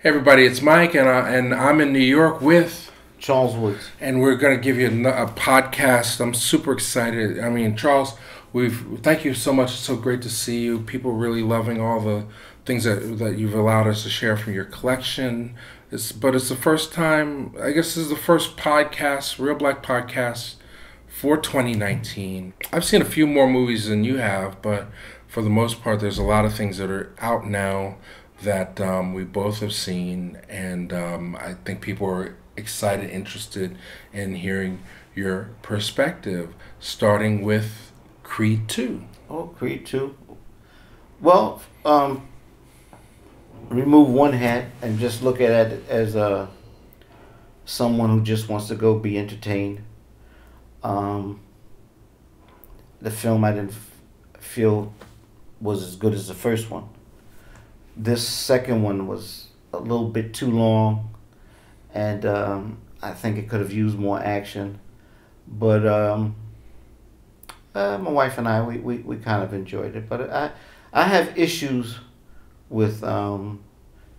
Hey everybody, it's Mike, and I'm in New York with, Charles Woods. and we're going to give you a podcast. I'm super excited. I mean, Charles, thank you so much. It's so great to see you. People really loving all the things that you've allowed us to share from your collection. But it's the first time. I guess this is the first podcast, Real Black Podcast, for 2019. I've seen a few more movies than you have, but for the most part, there's a lot of things that are out now that we both have seen, and I think people are excited, interested in hearing your perspective, starting with Creed 2. Oh, Creed 2. Well, remove one hat and just look at it as someone who just wants to go be entertained. The film I didn't feel was as good as the first one. This second one was a little bit too long, and I think it could have used more action. But my wife and I, we kind of enjoyed it. But I have issues with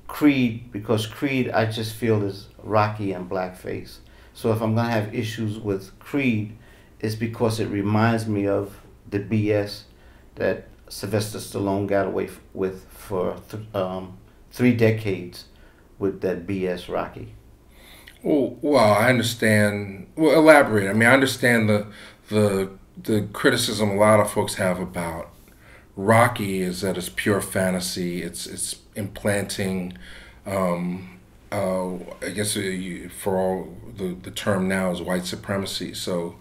Creed, because Creed I just feel is Rocky and blackface. So if I'm going to have issues with Creed, it's because it reminds me of the BS that Sylvester Stallone got away with for 3 decades with that BS Rocky. Well, I understand. Well, elaborate. I mean, I understand the criticism a lot of folks have about Rocky is that it's pure fantasy. It's implanting. I guess for all the term now is white supremacy. So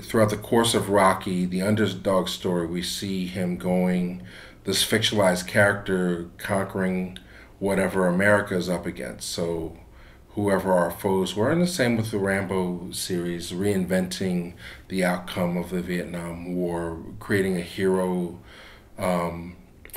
throughout the course of Rocky, the underdog story, we see him going, this fictionalized character conquering whatever America is up against. So whoever our foes were, and the same with the Rambo series, reinventing the outcome of the Vietnam War, creating a hero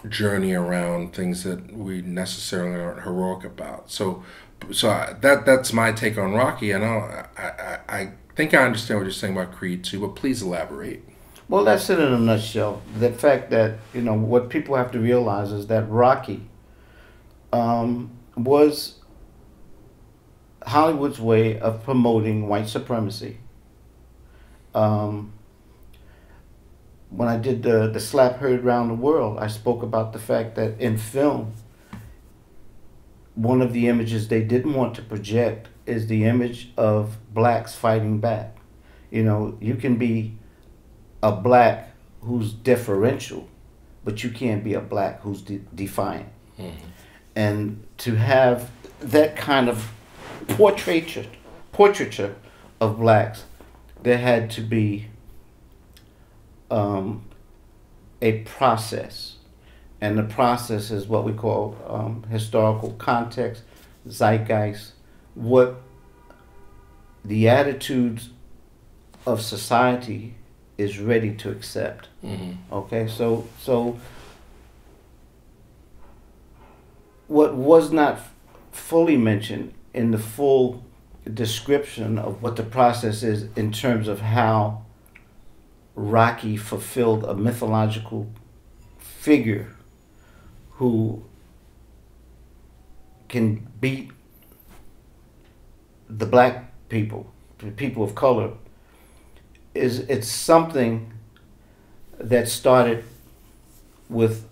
journey around things that we necessarily aren't heroic about. So that's my take on Rocky, and I think I understand what you're saying about Creed too, but please elaborate. Well, that's it in a nutshell. The fact that, what people have to realize is that Rocky was Hollywood's way of promoting white supremacy. When I did the slap heard around the world, I spoke about the fact that in film, one of the images they didn't want to project is the image of blacks fighting back. You can be a black who's deferential, but you can't be a black who's defiant. Mm-hmm. And to have that kind of portraiture of blacks, there had to be a process. And the process is what we call historical context, zeitgeist, what the attitudes of society is ready to accept. Mm-hmm. Okay, so what was not fully mentioned in the full description of what the process is in terms of how Rocky fulfilled a mythological figure who can beat the black people, the people of color, it's something that started with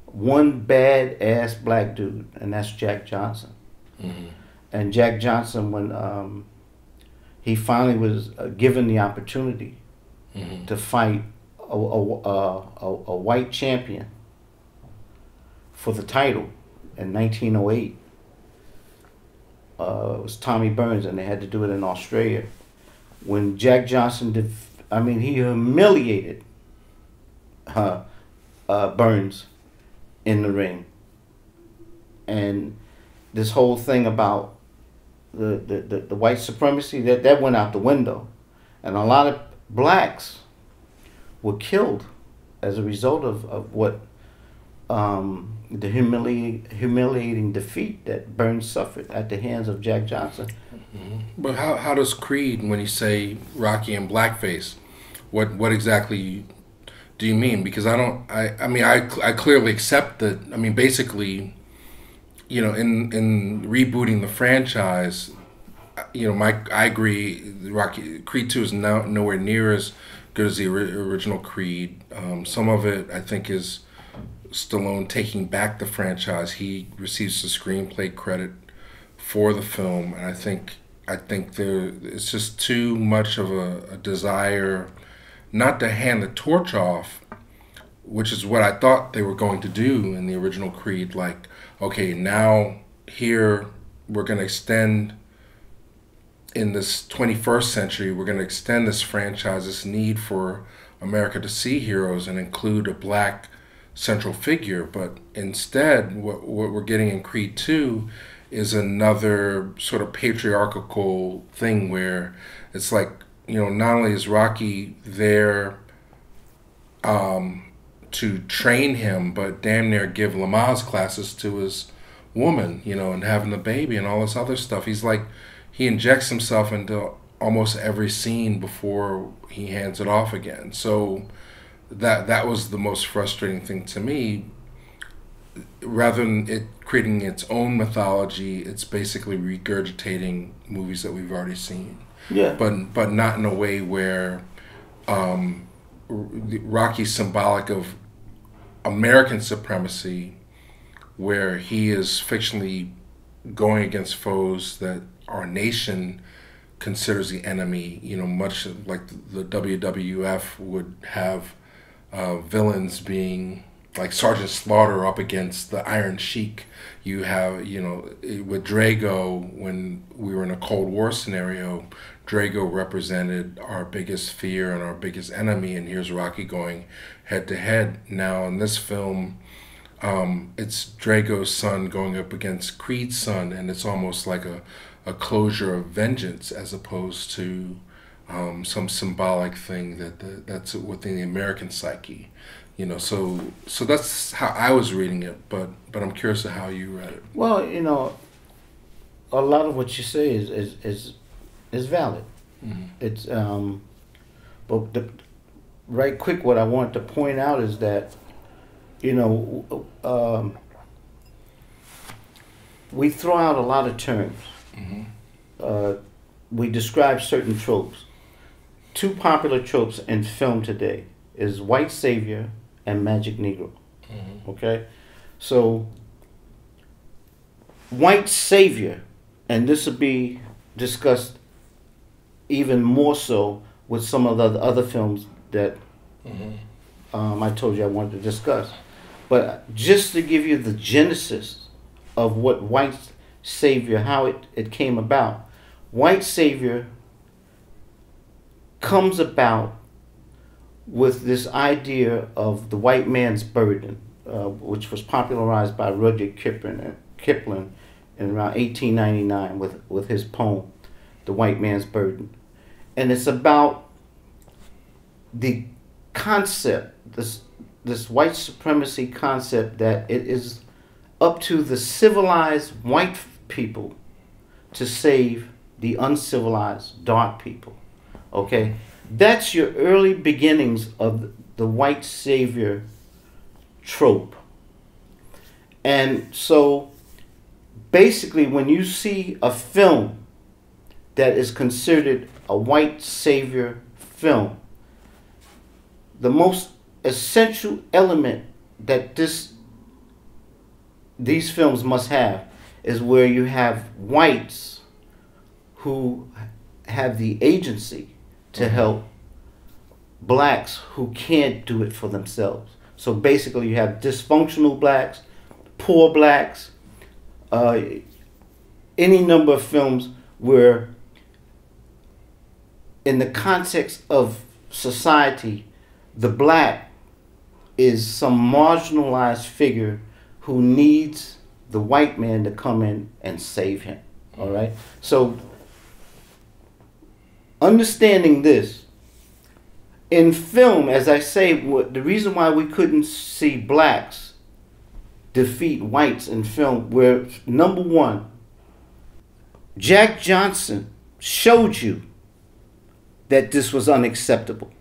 one bad-ass black dude, and that's Jack Johnson. Mm-hmm. And Jack Johnson, when he finally was given the opportunity mm-hmm. to fight a white champion for the title in 1908, it was Tommy Burns, and they had to do it in Australia. When Jack Johnson he humiliated Burns in the ring. And this whole thing about the white supremacy, that went out the window. And a lot of blacks were killed as a result of what the humiliating defeat that Burns suffered at the hands of Jack Johnson. Mm-hmm. But how does Creed, when you say Rocky and blackface, what exactly do you mean? Because I clearly accept that. I mean, basically, in rebooting the franchise, I agree. Rocky Creed 2 is nowhere near as good as the original Creed. Some of it, I think, is Stallone taking back the franchise. He receives the screenplay credit for the film, and I think it's just too much of a desire not to hand the torch off, which is what I thought they were going to do in the original Creed. Like, okay, now here we're going to extend in this 21st century, we're going to extend this franchise, this need for America to see heroes and include a black central figure. But instead, what we're getting in Creed 2 is another sort of patriarchal thing where it's like, not only is Rocky there to train him, but damn near give Lamaze classes to his woman, and having the baby and all this other stuff. He's like, he injects himself into almost every scene before he hands it off again. So that was the most frustrating thing to me. Rather than it creating its own mythology, it's basically regurgitating movies that we've already seen. Yeah. But not in a way where Rocky's symbolic of American supremacy, where he is fictionally going against foes that our nation considers the enemy, much like the WWF would have villains being like Sergeant Slaughter up against the Iron Sheik. You have, with Drago, when we were in a Cold War scenario, Drago represented our biggest fear and our biggest enemy, and here's Rocky going head to head. Now in this film, it's Drago's son going up against Creed's son, and it's almost like a closure of vengeance as opposed to some symbolic thing that's within the American psyche. So that's how I was reading it, but I'm curious to how you read it. Well, a lot of what you say is valid. Mm-hmm. It's but right quick, what I want to point out is that we throw out a lot of terms. Mm-hmm. We describe certain tropes. Two popular tropes in film today is white savior and magic Negro. Mm-hmm. Okay? So, white savior, and this will be discussed even more so with some of the other films that I told you I wanted to discuss. But just to give you the genesis of what white savior, how it came about. White savior comes about with this idea of the white man's burden, which was popularized by Rudyard Kipling in around 1899 with his poem, The White Man's Burden. And it's about the concept, this white supremacy concept, that it is up to the civilized white people to save the uncivilized dark people. Okay? That's your early beginnings of the white savior trope. And so basically when you see a film that is considered a white savior film, the most essential element that these films must have is where you have whites who have the agency to help blacks who can't do it for themselves. So basically you have dysfunctional blacks, poor blacks, any number of films where in the context of society, the black is some marginalized figure who needs the white man to come in and save him. All right? So understanding this, in film, as I say, the reason why we couldn't see blacks defeat whites in film, where number one, Jack Johnson showed you that this was unacceptable.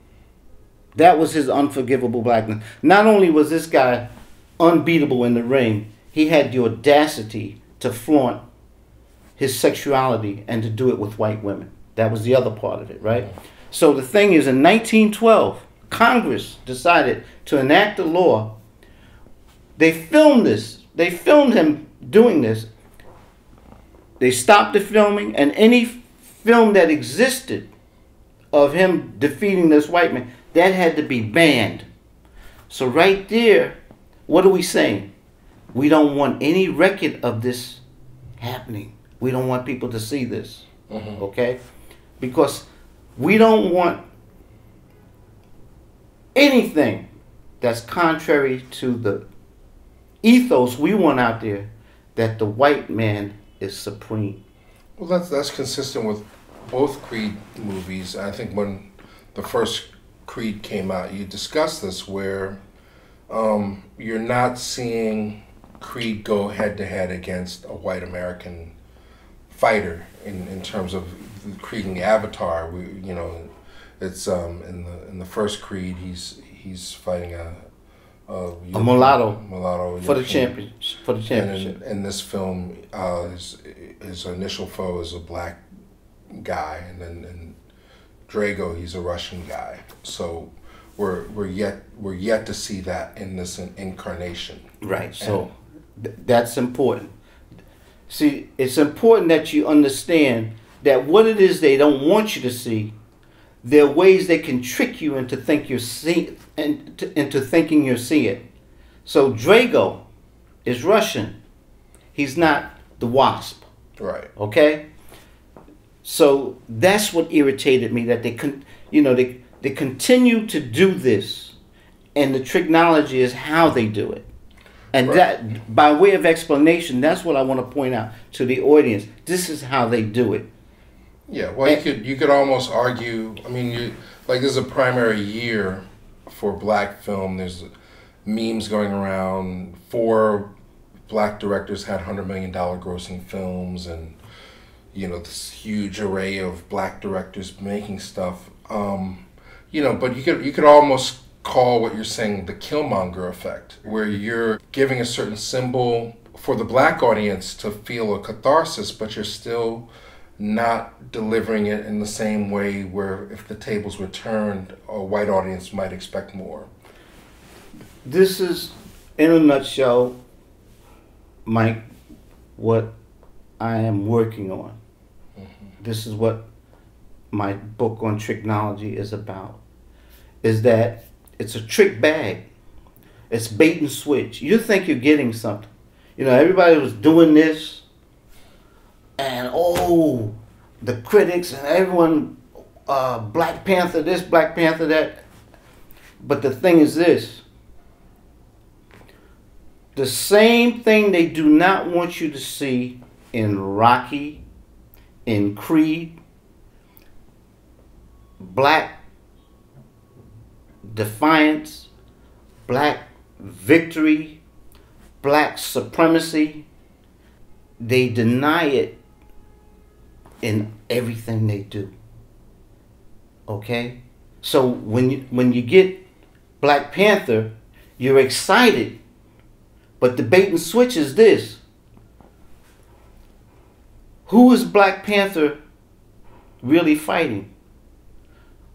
That was his unforgivable blackness. Not only was this guy unbeatable in the ring, he had the audacity to flaunt his sexuality and to do it with white women. That was the other part of it, right? So the thing is, in 1912, Congress decided to enact a law. They filmed this. They filmed him doing this. They stopped the filming, and any film that existed of him defeating this white man, that had to be banned. So right there, what are we saying? We don't want any record of this happening. We don't want people to see this, okay? Because we don't want anything that's contrary to the ethos we want out there, that the white man is supreme. Well, that's consistent with both Creed movies. I think when the first Creed came out, you discussed this, where you're not seeing Creed go head to head against a white American fighter in terms of Creed and the Avatar. It's in the first Creed, he's fighting a mulatto for the championship. And in this film, his initial foe is a black guy, and then in Drago, he's a Russian guy. So we're yet to see that in this incarnation. Right. So that's important. See, it's important that you understand that what it is they don't want you to see, there are ways they can trick you into into thinking you're seeing it. So Drago is Russian. He's not the Wasp. Right. Okay. So that's what irritated me, that they continue to do this, and the technology is how they do it. And right. That, by way of explanation, that's what I want to point out to the audience. This is how they do it. Yeah, well, you could almost argue. I mean, this is a primary year for black film. There's memes going around. 4 black directors had $100 million grossing films, and this huge array of black directors making stuff. But you could almost call what you're saying the Killmonger effect, where you're giving a certain symbol for the black audience to feel a catharsis, but you're still not delivering it in the same way where if the tables were turned, a white audience might expect more. This is, in a nutshell, Mike, what I am working on. This is what my book on technology is about. Is that it's a trick bag. It's bait and switch. You think you're getting something. Everybody was doing this, and the critics and everyone, Black Panther this, Black Panther that. But the thing is this. The same thing they do not want you to see in Rocky, in Creed, Black Defiance, Black Victory, Black Supremacy, they deny it in everything they do. Okay? So when you get Black Panther, you're excited. But the bait and switch is this. Who is Black Panther really fighting?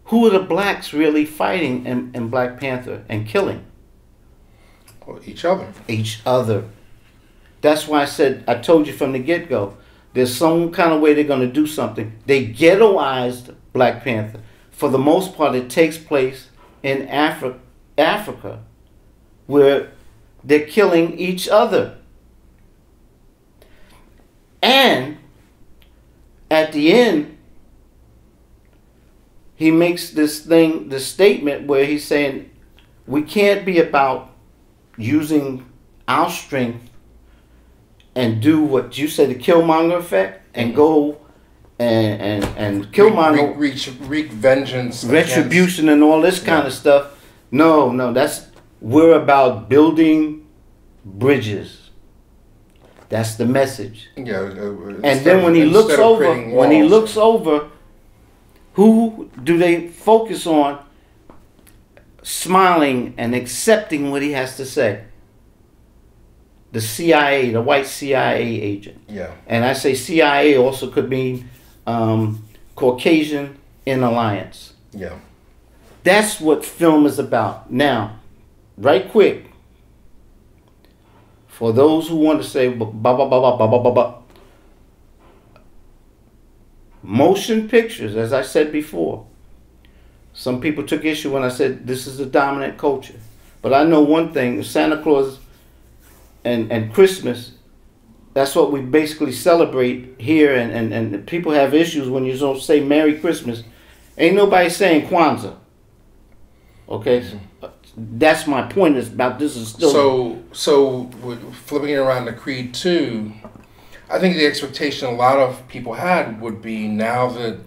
Who are the blacks really fighting in Black Panther and killing? Well, each other. Each other. That's why I told you from the get-go, there's some kind of way they're going to do something. They ghettoized Black Panther. For the most part, it takes place in Africa, where they're killing each other. And at the end, he makes this statement where he's saying, we can't be about using our strength and do what you said, the Killmonger effect, and go and Killmonger wreak vengeance, retribution, and all this kind of stuff. No, we're about building bridges. That's the message. Yeah. And then when he looks over, who do they focus on? Smiling and accepting what he has to say. the CIA, the white CIA agent. Yeah. And I say CIA also could mean Caucasian in alliance. Yeah. That's what film is about. Now, right quick, for those who want to say ba ba ba ba ba ba ba ba, motion pictures, as I said before, some people took issue when I said this is the dominant culture. But I know one thing, Santa Claus and Christmas, that's what we basically celebrate here, and people have issues when you don't say Merry Christmas. Ain't nobody saying Kwanzaa. Okay? That's my point, is about this is still... So flipping it around to Creed 2, I think the expectation a lot of people had would be, now that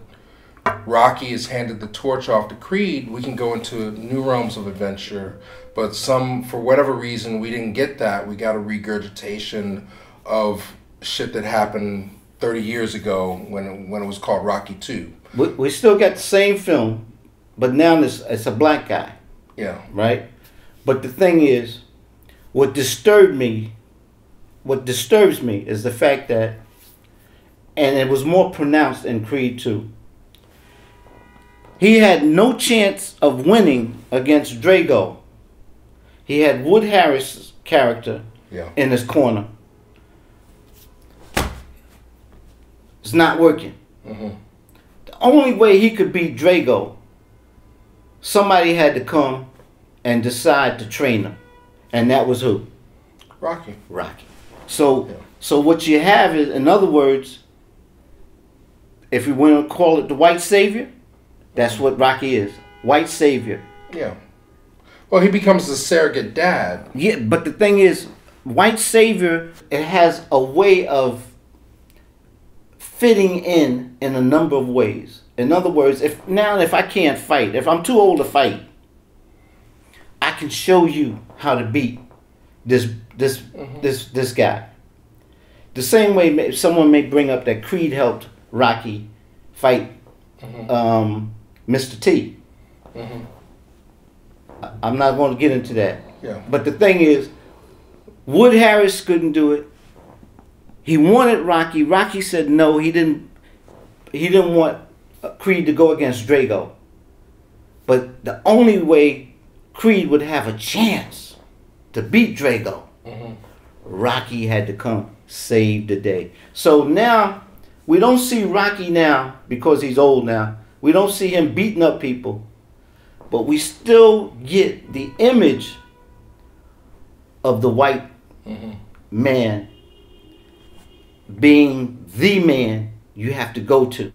Rocky has handed the torch off to Creed, we can go into new realms of adventure. But for whatever reason, we didn't get that. We got a regurgitation of shit that happened 30 years ago when it was called Rocky 2. We still got the same film, but now it's a black guy. Yeah. Right? But the thing is, what disturbs me is the fact that, and it was more pronounced in Creed 2, he had no chance of winning against Drago. He had Wood Harris' character in his corner. It's not working. Mm-hmm. The only way he could beat Drago, somebody had to come and decide to train him. And that was who? Rocky. So what you have is, in other words, if you want to call it the white savior, that's what Rocky is. White savior. Yeah. Well, he becomes the surrogate dad. Yeah, but the thing is, white savior, it has a way of fitting in a number of ways. In other words, if I can't fight, if I'm too old to fight, I can show you how to beat this guy. The same way someone may bring up that Creed helped Rocky fight Mr. T. Mm-hmm. I'm not going to get into that. Yeah. But the thing is, Wood Harris couldn't do it. He wanted Rocky. Rocky said no. He didn't want Creed to go against Drago. But the only way Creed would have a chance to beat Drago, Rocky had to come save the day. So now we don't see Rocky now, because he's old now. We don't see him beating up people. But we still get the image of the white man being the man you have to go to.